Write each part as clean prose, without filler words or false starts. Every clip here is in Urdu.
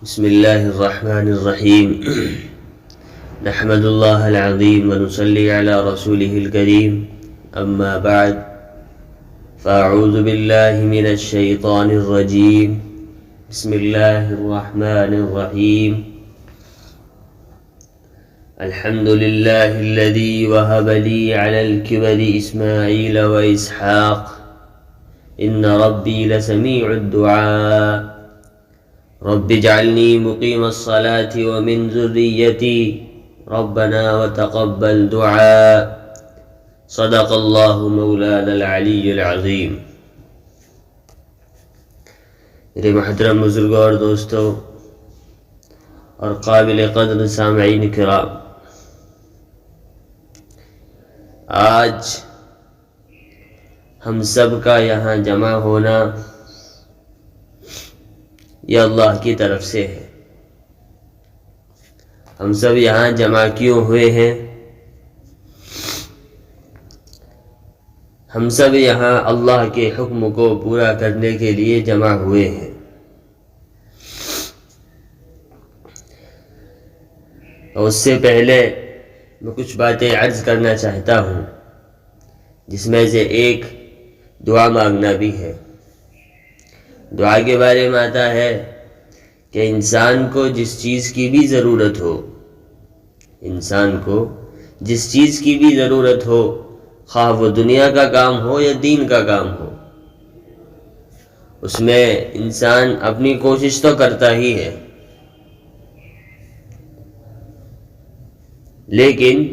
بسم الله الرحمن الرحيم نحمد الله العظيم ونصلي على رسوله الكريم أما بعد فأعوذ بالله من الشيطان الرجيم بسم الله الرحمن الرحيم الحمد لله الذي وهب لي على الكبر إسماعيل وإسحاق إن ربي لسميع الدعاء رب اجعلني مقيم الصلاة ومن ذريتي ربنا وتقبل دعاء صدق الله مولانا العلی العظیم۔ میرے محترم بزرگوں اور دوستوں اور قابل قدر سامعین کرام، آج ہم سب کا یہاں جمع ہونا یہ اللہ کی طرف سے ہے۔ ہم سب یہاں جمع کیوں ہوئے ہیں؟ ہم سب یہاں اللہ کے حکم کو پورا کرنے کے لیے جمع ہوئے ہیں۔ اور اس سے پہلے میں کچھ باتیں عرض کرنا چاہتا ہوں، جس میں سے ایک دعا مانگنا بھی ہے۔ دعا کے بارے میں آتا ہے کہ انسان کو جس چیز کی بھی ضرورت ہو، انسان کو جس چیز کی بھی ضرورت ہو، خواہ وہ دنیا کا کام ہو یا دین کا کام ہو، اس میں انسان اپنی کوشش تو کرتا ہی ہے، لیکن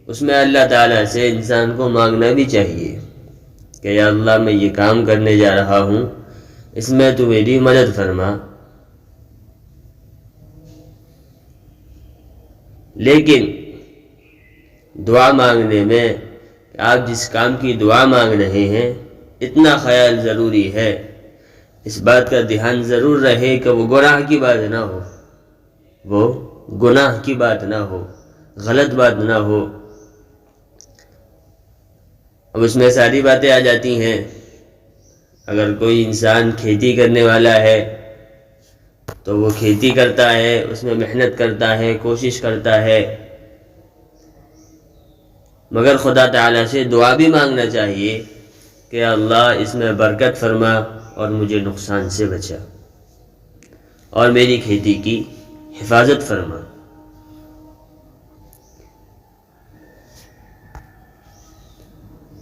اس میں اللہ تعالیٰ سے انسان کو مانگنا بھی چاہیے کہ یا اللہ میں یہ کام کرنے جا رہا ہوں، اس میں تو میری مدد فرما۔ لیکن دعا مانگنے میں آپ جس کام کی دعا مانگ رہے ہیں، اتنا خیال ضروری ہے، اس بات کا دھیان ضرور رہے کہ وہ گناہ کی بات نہ ہو، وہ گناہ کی بات نہ ہو، غلط بات نہ ہو۔ اب اس میں ساری باتیں آ جاتی ہیں۔ اگر کوئی انسان کھیتی کرنے والا ہے تو وہ کھیتی کرتا ہے، اس میں محنت کرتا ہے، کوشش کرتا ہے، مگر خدا تعالیٰ سے دعا بھی مانگنا چاہیے کہ اللہ اس میں برکت فرما اور مجھے نقصان سے بچا اور میری کھیتی کی حفاظت فرما۔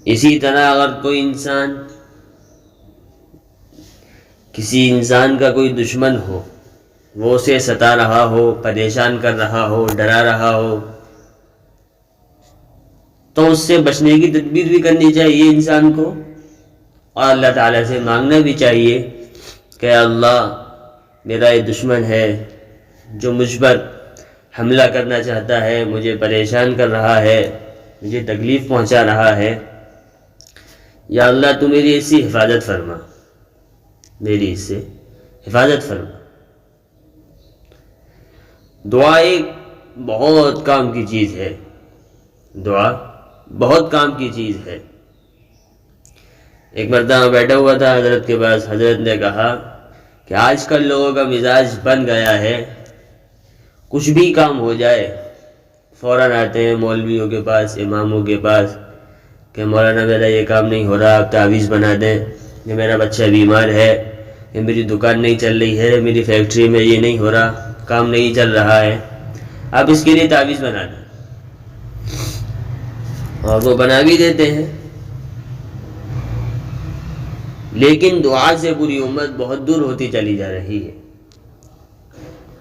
اسی طرح اگر کوئی انسان، کسی انسان کا کوئی دشمن ہو، وہ اسے ستا رہا ہو، پریشان کر رہا ہو، ڈرا رہا ہو، تو اس سے بچنے کی تدبیر بھی کرنی چاہیے انسان کو، اور اللہ تعالیٰ سے مانگنا بھی چاہیے کہ اللہ میرا یہ دشمن ہے جو مجھ پر حملہ کرنا چاہتا ہے، مجھے پریشان کر رہا ہے، مجھے تکلیف پہنچا رہا ہے، یا اللہ تو میری اس سے حفاظت فرما، میری اس سے حفاظت فرما۔ دعا ایک بہت کام کی چیز ہے، دعا بہت کام کی چیز ہے۔ ایک مرتبہ بیٹھا ہوا تھا حضرت کے پاس، حضرت نے کہا کہ آج کل لوگوں کا مزاج بن گیا ہے، کچھ بھی کام ہو جائے فوراً آتے ہیں مولویوں کے پاس، اماموں کے پاس کہ مولانا میرا یہ کام نہیں ہو رہا، آپ تعویذ بنا دیں، یہ میرا بچہ بیمار ہے، یہ میری دکان نہیں چل رہی ہے، میری فیکٹری میں یہ نہیں ہو رہا، کام نہیں چل رہا ہے، آپ اس کے لیے تعویذ بنا دیں، اور وہ بنا بھی دیتے ہیں۔ لیکن دعا سے پوری امت بہت دور ہوتی چلی جا رہی ہے۔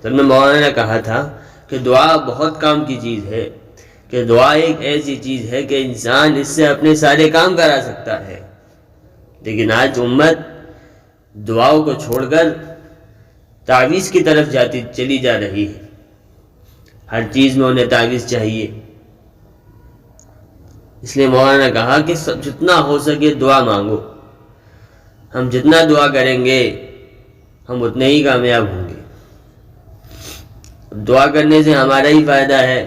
تو میں مولانا نے کہا تھا کہ دعا بہت کام کی چیز ہے، کہ دعا ایک ایسی چیز ہے کہ انسان اس سے اپنے سارے کام کرا سکتا ہے، لیکن آج امت دعاؤں کو چھوڑ کر تعویذ کی طرف چلی جا رہی ہے۔ ہر چیز میں انہیں تعویذ چاہیے۔ اس لیے مولانا نے کہا کہ جتنا ہو سکے دعا مانگو، ہم جتنا دعا کریں گے ہم اتنے ہی کامیاب ہوں گے۔ دعا کرنے سے ہمارا ہی فائدہ ہے،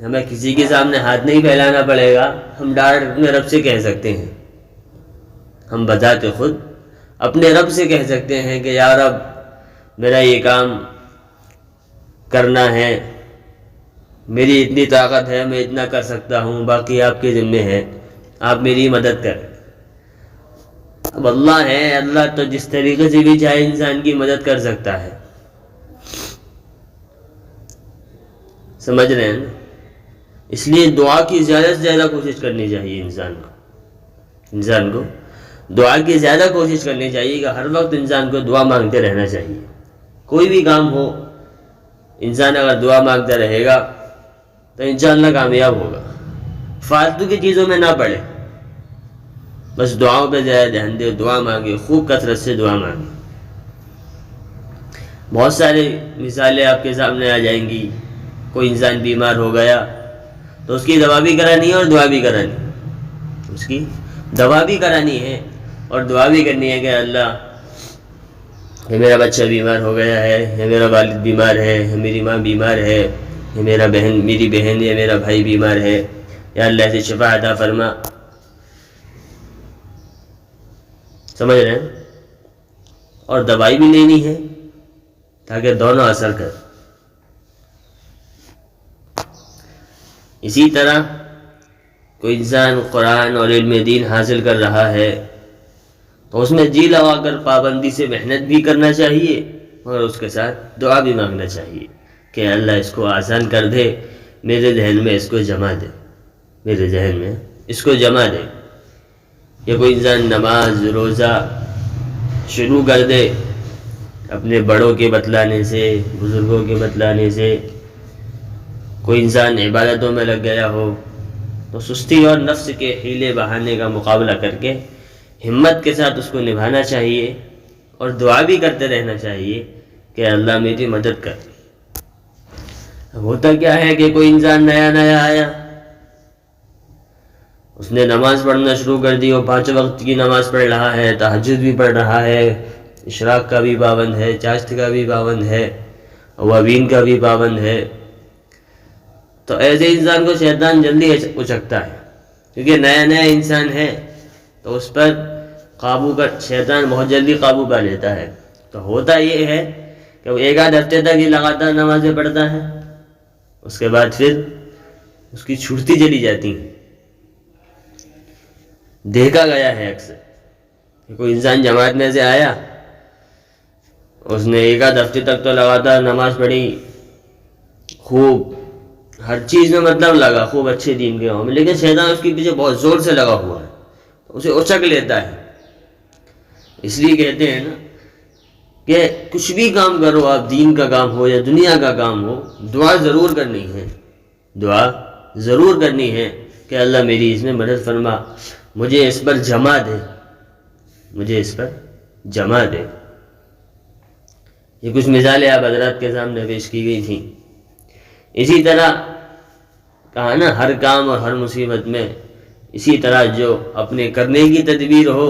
ہمیں کسی کے سامنے ہاتھ نہیں پھیلانا پڑے گا، ہم ڈائریکٹ اپنے رب سے کہہ سکتے ہیں، ہم بذات خود اپنے رب سے کہہ سکتے ہیں کہ یا رب میرا یہ کام کرنا ہے، میری اتنی طاقت ہے، میں اتنا کر سکتا ہوں، باقی آپ کے ذمے ہے، آپ میری مدد کریں۔ اب اللہ ہے، اللہ تو جس طریقے سے بھی چاہے انسان کی مدد کر سکتا ہے، سمجھ رہے ہیں نا؟ اس لیے دعا کی زیادہ سے زیادہ کوشش کرنی چاہیے انسان کو دعا کی زیادہ کوشش کرنی چاہیے کہ ہر وقت انسان کو دعا مانگتے رہنا چاہیے۔ کوئی بھی کام ہو، انسان اگر دعا مانگتا رہے گا تو انشاءاللہ کامیاب ہوگا۔ فالتو کی چیزوں میں نہ پڑے، بس دعاؤں پہ زیادہ دھیان دے، دعا مانگے، خوب کثرت سے دعا مانگے۔ بہت سارے مثالیں آپ کے سامنے آ جائیں گی۔ کوئی انسان بیمار ہو گیا تو اس کی دوا بھی کرانی ہے اور دعا بھی کرانی ہے، اس کی دوا بھی کرانی ہے اور دعا بھی کرنی ہے کہ اللہ، یہ میرا بچہ بیمار ہو گیا ہے، یہ میرا والد بیمار ہے، یہ میری ماں بیمار ہے، یہ میری بہن یا میرا بھائی بیمار ہے، یا اللہ سے شفا عطا فرما۔ سمجھ رہے ہیں؟ اور دوائی بھی لینی ہے تاکہ دونوں اثر کر۔ اسی طرح کوئی انسان قرآن اور علم دین حاصل کر رہا ہے تو اس میں جی لگا کر پابندی سے محنت بھی کرنا چاہیے اور اس کے ساتھ دعا بھی مانگنا چاہیے کہ اللہ اس کو آسان کر دے، میرے ذہن میں اس کو جمع دے، میرے ذہن میں اس کو جمع دے۔ یا کوئی انسان نماز روزہ شروع کر دے اپنے بڑوں کے بتلانے سے، بزرگوں کے بتلانے سے، کوئی انسان عبادتوں میں لگ گیا ہو تو سستی اور نفس کے حیلے بہانے کا مقابلہ کر کے ہمت کے ساتھ اس کو نبھانا چاہیے اور دعا بھی کرتے رہنا چاہیے کہ اللہ میری مدد کر۔ اب ہوتا کیا ہے کہ کوئی انسان نیا آیا، اس نے نماز پڑھنا شروع کر دی، وہ 5 وقت کی نماز پڑھ رہا ہے، تہجد بھی پڑھ رہا ہے، اشراق کا بھی پابند ہے، چاشت کا بھی پابند ہے، اوابین کا بھی پابند ہے، تو ایسے انسان کو شیطان جلدی اچکتا ہے، کیونکہ نیا انسان ہے تو اس پر شیطان بہت جلدی قابو پا لیتا ہے۔ تو ہوتا یہ ہے کہ وہ 1 ہفتے تک ہی لگاتار نمازیں پڑھتا ہے، اس کے بعد پھر اس کی چھوٹتی چلی جاتی ہیں۔ دیکھا گیا ہے اکثر کہ کوئی انسان جماعت میں سے آیا، اس نے 1 ہفتے تک تو لگاتار نماز پڑھی، خوب ہر چیز میں مطلب لگا، خوب اچھے دین کے ہوں میں، لیکن شیطان اس کے پیچھے بہت زور سے لگا ہوا ہے، اسے اچک لیتا ہے۔ اس لیے کہتے ہیں نا کہ کچھ بھی کام کرو آپ، دین کا کام ہو یا دنیا کا کام ہو، دعا ضرور کرنی ہے، دعا ضرور کرنی ہے کہ اللہ میری اس میں مدد فرما، مجھے اس پر جمع دے، مجھے اس پر جمع دے۔ یہ کچھ مثالیں آپ حضرات کے سامنے پیش کی گئی تھیں۔ اسی طرح کہا نا، ہر کام اور ہر مصیبت میں اسی طرح جو اپنے کرنے کی تدبیر ہو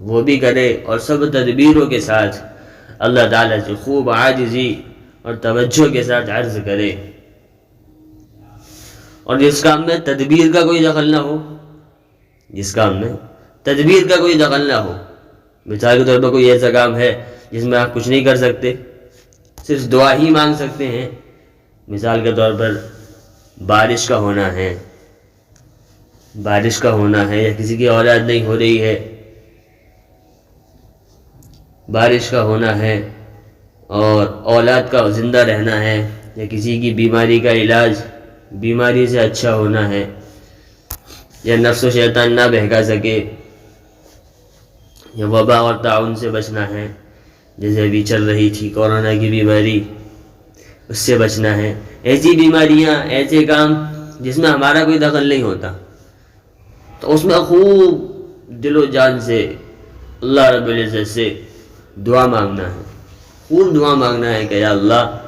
وہ بھی کرے، اور سب تدبیروں کے ساتھ اللہ تعالیٰ سے خوب عاجزی اور توجہ کے ساتھ عرض کرے، اور جس کام میں تدبیر کا کوئی دخل نہ ہو، جس کام میں تدبیر کا کوئی دخل نہ ہو، مثال کے طور پر کوئی ایسا کام ہے جس میں آپ کچھ نہیں کر سکتے، صرف دعا ہی مانگ سکتے ہیں، مثال کے طور پر بارش کا ہونا ہے، یا کسی کی اولاد نہیں ہو رہی ہے، بارش کا ہونا ہے، اور اولاد کا زندہ رہنا ہے، یا کسی کی بیماری کا علاج، بیماری سے اچھا ہونا ہے، یا نفس و شیطان نہ بہکا سکے، یا وبا اور طاعون سے بچنا ہے، جیسے ابھی چل رہی تھی کورونا کی بیماری، اس سے بچنا ہے۔ ایسی بیماریاں، ایسے کام جس میں ہمارا کوئی دخل نہیں ہوتا، تو اس میں خوب دل و جان سے اللہ رب العزت سے دعا مانگنا ہے، خوب دعا مانگنا ہے کہ یا اللہ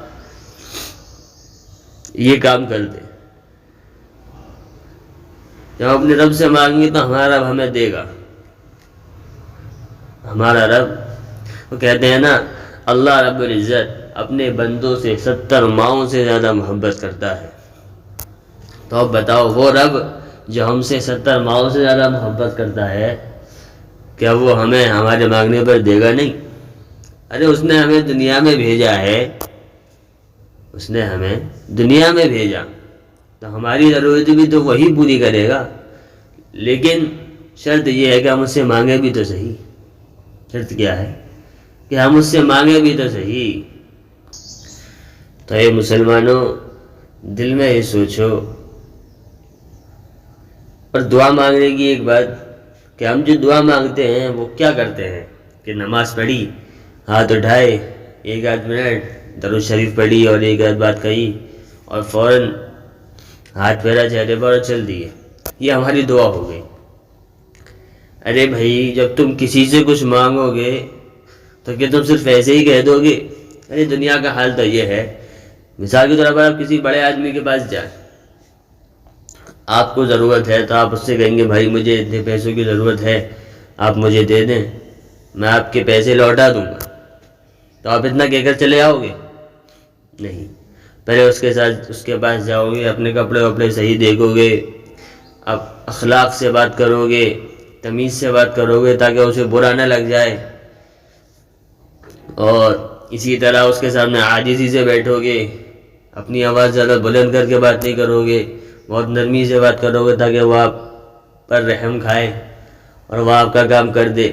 یہ کام کر دے۔ جب اپنے رب سے مانگیں گے تو ہمارا رب ہمیں دے گا، ہمارا رب، وہ کہتے ہیں نا اللہ رب العزت اپنے بندوں سے 70 ماؤں سے زیادہ محبت کرتا ہے۔ تو اب بتاؤ، وہ رب جو ہم سے 70 ماؤں سے زیادہ محبت کرتا ہے، کیا وہ ہمیں ہمارے مانگنے پر دے گا نہیں؟ ارے اس نے ہمیں دنیا میں بھیجا ہے اس نے ہمیں دنیا میں بھیجا تو ہماری ضرورت بھی تو وہی پوری کرے گا، لیکن شرط یہ ہے کہ ہم اس سے مانگے بھی تو صحیح۔ شرط کیا ہے؟ کہ ہم اس سے مانگے بھی تو صحیح۔ تو اے مسلمانوں، دل میں یہ سوچو، اور دعا مانگنے کی ایک بات کہ ہم جو دعا مانگتے ہیں وہ کیا کرتے ہیں کہ نماز پڑھی، ہاتھ اٹھائے، ایک آدھ منٹ درود شریف پڑھی اور ایک آدھ بات کہی اور فوراً ہاتھ پھیرا چہرے پر اور چل دیے، یہ ہماری دعا ہو گئی۔ ارے بھائی، جب تم کسی سے کچھ مانگو گے تو کیا تم صرف ایسے ہی کہہ دو گے؟ ارے دنیا کا حال تو یہ ہے، مثال کے طور پر آپ کسی بڑے آدمی کے پاس جائیں، آپ کو ضرورت ہے تو آپ اس سے کہیں گے بھائی مجھے اتنے پیسوں کی ضرورت ہے، آپ مجھے دے دیں، میں آپ کے پیسے لوٹا دوں گا، تو آپ اتنا کہہ کر چلے آؤ گے؟ نہیں، پہلے اس کے پاس جاؤ گے، اپنے کپڑے وپڑے صحیح دیکھو گے، اب اخلاق سے بات کرو گے، تمیز سے بات کرو گے تاکہ اسے برا نہ لگ جائے، اور اسی طرح اس کے سامنے عاجزی سے بیٹھو گے، اپنی آواز زیادہ بلند کر کے بات نہیں کرو گے، بہت نرمی سے بات کرو گے تاکہ وہ آپ پر رحم کھائے اور وہ آپ کا کام کر دے۔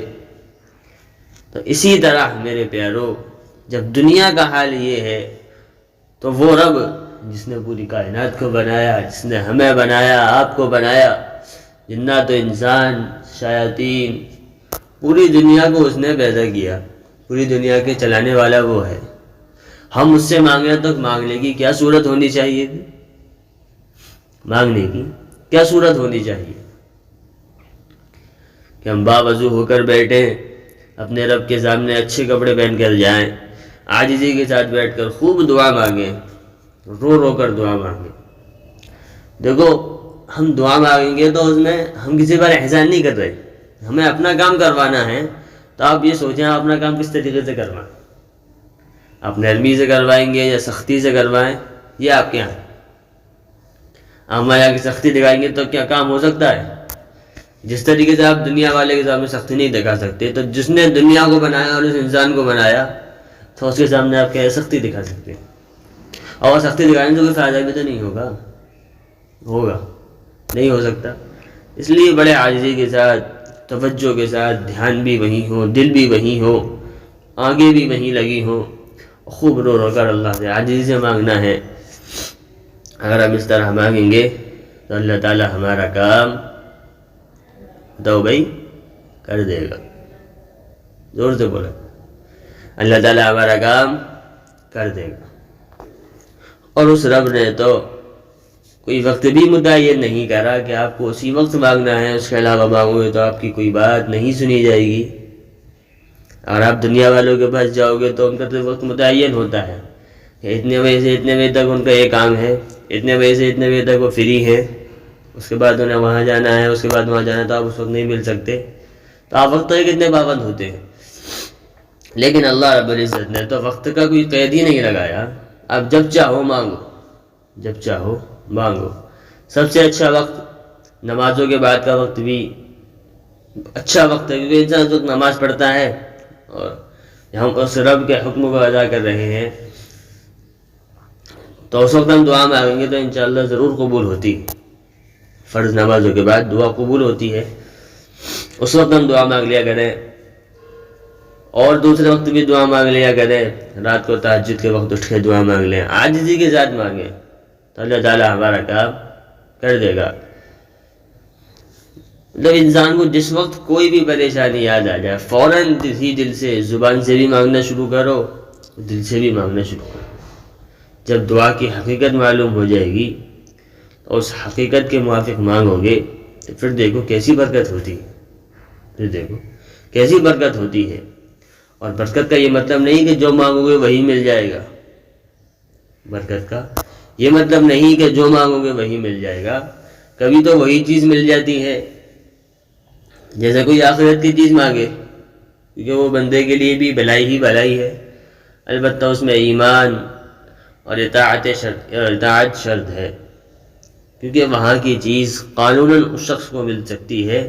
تو اسی طرح میرے پیارو، جب دنیا کا حال یہ ہے تو وہ رب جس نے پوری کائنات کو بنایا، جس نے ہمیں بنایا، آپ کو بنایا، جنات و انسان، شیاطین، پوری دنیا کو اس نے پیدا کیا، پوری دنیا کے چلانے والا وہ ہے۔ ہم اس سے مانگیں تو مانگنے کی کیا صورت ہونی چاہیے تھی؟ مانگنے کی کیا صورت ہونی چاہیے کہ ہم باوضو ہو کر بیٹھیں، اپنے رب کے سامنے اچھے کپڑے پہن کر جائیں، عاجزی کے ساتھ بیٹھ کر خوب دعا مانگیں، رو رو کر دعا مانگیں۔ دیکھو، ہم دعا مانگیں گے تو اس میں ہم کسی پر احسان نہیں کر رہے، ہمیں اپنا کام کروانا ہے، تو آپ یہ سوچیں آپ اپنا کام کس طریقے سے کروائیں، آپ نرمی سے کروائیں گے یا سختی سے کروائیں، یہ آپ کے یہاں۔ ہمارے یہاں کی سختی دکھائیں گے تو کیا کام ہو سکتا ہے؟ جس طریقے سے آپ دنیا والے کے سامنے سختی نہیں دکھا سکتے، تو جس نے دنیا کو بنایا اور اس انسان کو بنایا تو اس کے سامنے آپ کیا سختی دکھا سکتے ہیں؟ اور سختی دکھانے سے کوئی فائدہ بھی تو نہیں ہوگا نہیں ہو سکتا۔ اس لیے بڑے عاجزی کے ساتھ، توجہ کے ساتھ، دھیان بھی وہیں ہو، دل بھی وہیں ہو، آنکھیں بھی وہیں لگی ہوں، خوب رو رو کر اللہ سے عاجزی سے مانگنا ہے۔ اگر ہم اس طرح مانگیں گے تو اللہ تعالی ہمارا کام بتاؤ بھائی کر دے گا۔ زور سے بولا، اللہ تعالی ہمارا کام کر دے گا۔ اور اس رب نے تو کوئی وقت بھی متعین نہیں کرا کہ آپ کو اسی وقت مانگنا ہے، اس کے علاوہ مانگو گے تو آپ کی کوئی بات نہیں سنی جائے گی۔ اگر آپ دنیا والوں کے پاس جاؤ گے تو ان کا تو وقت متعین ہوتا ہے کہ اتنے بجے سے اتنے بجے تک ان کا یہ کام ہے، اتنے بجے سے اتنے بجے تک وہ فری ہیں، اس کے بعد انہیں وہاں جانا ہے، اس کے بعد وہاں جانا ہے، تو آپ اس وقت نہیں مل سکتے۔ تو آپ وقت کے کتنے پابند ہوتے ہیں، لیکن اللہ رب العزت نے تو وقت کا کوئی قید ہی نہیں لگایا۔ آپ جب چاہو مانگو، جب چاہو مانگو۔ سب سے اچھا وقت نمازوں کے بعد کا وقت بھی اچھا وقت ہے، کیونکہ انسان اس وقت نماز پڑھتا ہے اور ہم اس رب کے حکم کو ادا کر رہے ہیں، تو اس وقت ہم دعا مانگیں گے تو انشاءاللہ ضرور قبول ہوتی ہے۔ فرض نمازوں کے بعد دعا قبول ہوتی ہے، اس وقت ہم دعا مانگ لیا کریں، اور دوسرے وقت بھی دعا مانگ لیا کریں، رات کو تہجد کے وقت اٹھ کے دعا مانگ لیں، عاجزی کے ساتھ مانگیں تو اللہ تعالیٰ ہمارا کام کر دے گا۔ مطلب انسان کو جس وقت کوئی بھی پریشانی یاد آ جائے، فوراً اسی دل سے، زبان سے بھی مانگنا شروع کرو، دل سے بھی مانگنا شروع کرو۔ جب دعا کی حقیقت معلوم ہو جائے گی تو اس حقیقت کے موافق مانگو گے تو پھر دیکھو کیسی برکت ہوتی ہے، پھر دیکھو کیسی برکت ہوتی ہے۔ اور برکت کا یہ مطلب نہیں کہ جو مانگو گے وہی مل جائے گا، برکت کا یہ مطلب نہیں کہ جو مانگو گے وہی مل جائے گا، کبھی تو وہی چیز مل جاتی ہے، جیسے کوئی آخرت کی چیز مانگے، کیونکہ وہ بندے کے لیے بھی بھلائی ہی بھلائی ہے، البتہ اس میں ایمان اور اطاعت شرط ہے، کیونکہ وہاں کی چیز قانوناً اس شخص کو مل سکتی ہے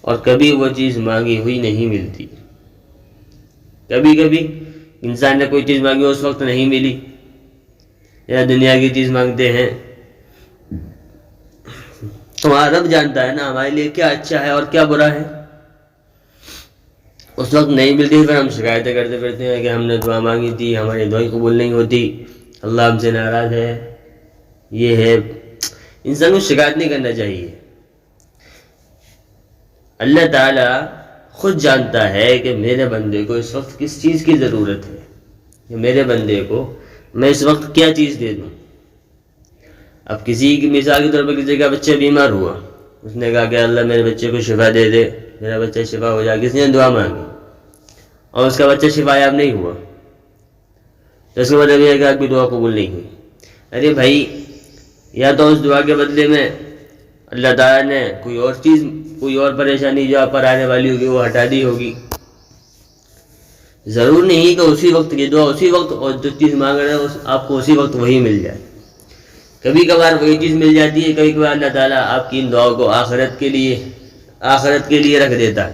اور کبھی وہ چیز مانگی ہوئی نہیں ملتی۔ کبھی کبھی انسان نے کوئی چیز مانگی اس وقت نہیں ملی، یا دنیا کی چیز مانگتے ہیں، ہمارا رب جانتا ہے نا ہمارے لیے کیا اچھا ہے اور کیا برا ہے۔ اس وقت نہیں ملتی پھر ہم شکایتیں کرتے پھرتے ہیں کہ ہم نے دعا مانگی تھی، ہماری دعائیں قبول نہیں ہوتی، اللہ ہم سے ناراض ہے، یہ ہے۔ انسان کو شکایت نہیں کرنا چاہیے۔ اللہ تعالیٰ خود جانتا ہے کہ میرے بندے کو اس وقت کس چیز کی ضرورت ہے، کہ میرے بندے کو میں اس وقت کیا چیز دے دوں۔ اب کسی کی مثال کے طور پر کسی کا بچہ بیمار ہوا، اس نے کہا کہ اللہ میرے بچے کو شفا دے دے، میرا بچہ شفا ہو جائے، کسی نے دعا مانگی اور اس کا بچہ شفا یاب نہیں ہوا، تو اس کا مطلب یہ ہے کہ آپ کی دعا قبول نہیں ہوئی۔ ارے بھائی، یا تو اس دعا کے بدلے میں اللہ تعالیٰ نے کوئی اور چیز، کوئی اور پریشانی جو آپ پر آنے والی ہوگی وہ ہٹا دی ہوگی۔ ضرور نہیں کہ اسی وقت کی دعا اسی وقت اور جو چیز مانگ رہے ہیں آپ کو اسی وقت وہی مل جائے۔ کبھی کبھار وہی چیز مل جاتی ہے، کبھی کبھار اللہ تعالیٰ آپ کی ان دعاؤں کو آخرت کے لیے رکھ دیتا ہے،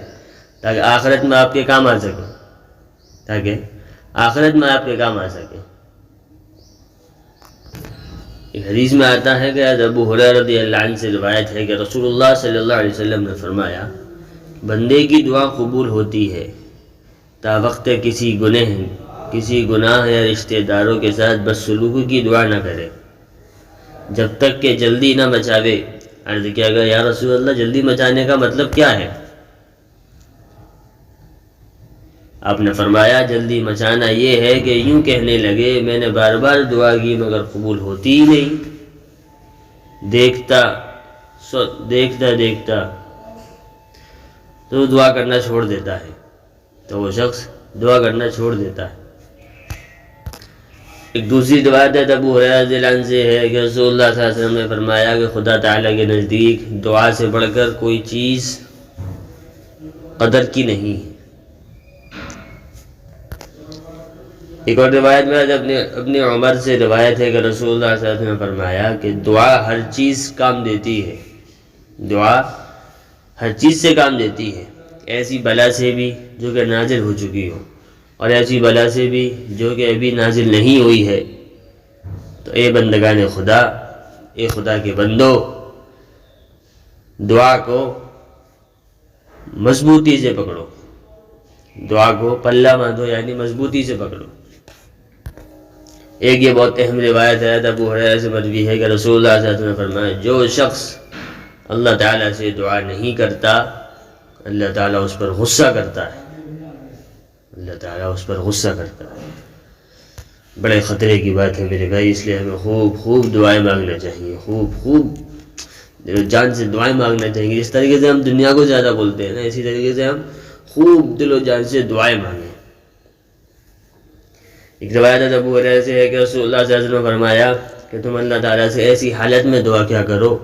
تاکہ آخرت میں آپ کے کام آ سکے، ایک حدیث میں آتا ہے کہ ابو ہریرہ رضی اللہ عنہ سے روایت ہے کہ رسول اللہ صلی اللہ علیہ وسلم نے فرمایا، بندے کی دعا قبول ہوتی ہے تا وقت کسی گناہ یا رشتہ داروں کے ساتھ بدسلوکی کی دعا نہ کرے، جب تک کہ جلدی نہ مچاوے۔ عرض کیا گیا یا رسول اللہ جلدی مچانے کا مطلب کیا ہے؟ آپ نے فرمایا جلدی مچانا یہ ہے کہ یوں کہنے لگے میں نے بار بار دعا کی مگر قبول ہوتی ہی نہیں، دیکھتا تو دعا کرنا چھوڑ دیتا ہے، تو وہ شخص دعا کرنا چھوڑ دیتا ہے۔ ایک دوسری روایت ہے ابو ہریرہ رضی اللہ عنہ سے ہے کہ رسول اللہ صلی اللہ علیہ وسلم نے فرمایا کہ خدا تعالیٰ کے نزدیک دعا سے بڑھ کر کوئی چیز قدر کی نہیں ہے۔ ایک اور روایت میں اپنے عمر سے روایت ہے کہ رسول اللہ صلی اللہ علیہ وسلم نے فرمایا کہ دعا ہر چیز کام دیتی ہے، دعا ہر چیز سے کام دیتی ہے، ایسی بلا سے بھی جو کہ نازل ہو چکی ہو اور ایسی بلا سے بھی جو کہ ابھی نازل نہیں ہوئی ہے۔ تو اے بندگان خدا، اے خدا کے بندو، دعا کو مضبوطی سے پکڑو، دعا کو پلہ باندھو، یعنی مضبوطی سے پکڑو۔ ایک یہ بہت اہم روایت ہے ابو ہریرہ سے مروی ہے کہ رسول اللہ صلی اللہ علیہ وسلم نے فرمایا جو شخص اللہ تعالیٰ سے دعا نہیں کرتا اللہ تعالیٰ اس پر غصہ کرتا ہے، اللہ تعالیٰ اس پر غصہ کرتا ہے۔ بڑے خطرے کی بات ہے میرے بھائی، اس لیے ہمیں خوب دعائیں مانگنا چاہیے، خوب دل و جان سے دعائیں مانگنا چاہیے۔ جس طریقے سے ہم دنیا کو زیادہ بولتے ہیں نا، اسی طریقے سے ہم خوب دل و جان سے دعائیں مانگیں۔ ایک روایت ابو ہریرہ سے ہے کہ رسول اللہ صلی اللہ علیہ وسلم نے فرمایا کہ تم اللہ تعالیٰ سے ایسی حالت میں دعا کیا کرو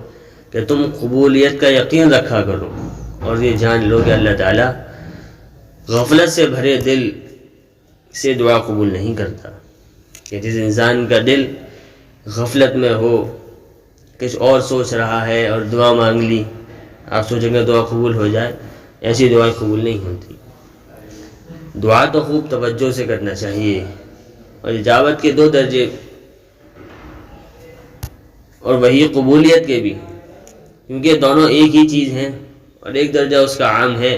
کہ تم قبولیت کا یقین رکھا کرو، اور یہ جان لو کہ اللہ تعالیٰ غفلت سے بھرے دل سے دعا قبول نہیں کرتا، کہ جس انسان کا دل غفلت میں ہو، کچھ اور سوچ رہا ہے اور دعا مانگ لی، آپ سوچیں گے دعا قبول ہو جائے، ایسی دعائیں قبول نہیں ہوتی۔ دعا تو خوب توجہ سے کرنا چاہیے، اور اجابت کے 2 درجے اور وہی قبولیت کے بھی، کیونکہ دونوں ایک ہی چیز ہیں اور ایک درجہ اس کا عام ہے۔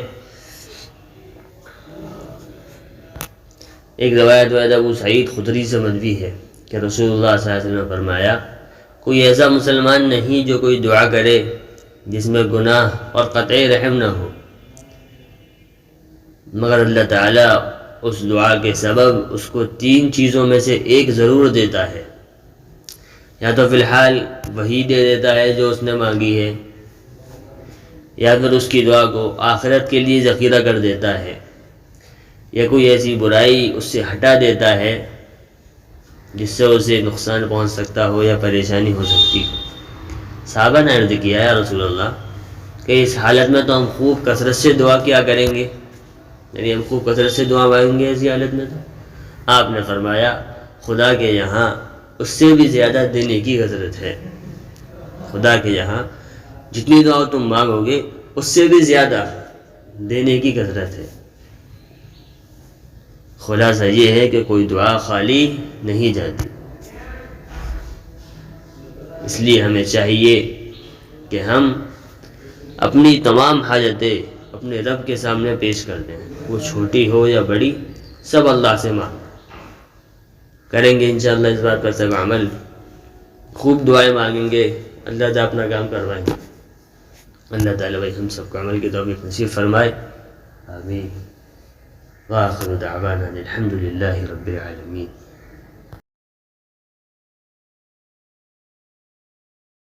ایک روایت ابو سعید خدری سے مروی ہے کہ رسول اللہ صلی اللہ علیہ وسلم نے فرمایا کوئی ایسا مسلمان نہیں جو کوئی دعا کرے جس میں گناہ اور قطع رحم نہ ہو، مگر اللہ تعالیٰ اس دعا کے سبب اس کو 3 چیزوں میں سے ایک ضرور دیتا ہے، یا تو فی الحال وہی دے دیتا ہے جو اس نے مانگی ہے، یا پھر اس کی دعا کو آخرت کے لیے ذخیرہ کر دیتا ہے، یا کوئی ایسی برائی اس سے ہٹا دیتا ہے جس سے اسے نقصان پہنچ سکتا ہو یا پریشانی ہو سکتی ہو۔ صحابہ نے عرض کیا یا رسول اللہ کہ اس حالت میں تو ہم خوب کثرت سے دعا کیا کریں گے، یعنی ہم خوب کثرت سے دعا مانگیں گے ایسی حالت میں؟ تو آپ نے فرمایا خدا کے یہاں اس سے بھی زیادہ دینے کی کثرت ہے، خدا کے یہاں جتنی دعا تم مانگو گے اس سے بھی زیادہ دینے کی کثرت ہے۔ خلاصہ یہ ہے کہ کوئی دعا خالی نہیں جاتی۔ اس لیے ہمیں چاہیے کہ ہم اپنی تمام حاجتیں اپنے رب کے سامنے پیش کر دیں، وہ چھوٹی ہو یا بڑی، سب اللہ سے مانگ کریں گے انشاءاللہ اس بات پر سب عمل، خوب دعائیں مانگیں گے، اللہ تعالیٰ اپنا کام کروائیں گے۔ اللہ تعالیٰ بھائی ہم سب کو عمل کی توفیق نصیب فرمائے، آمین۔ وآخر دعوانا الحمد للہ رب العالمین۔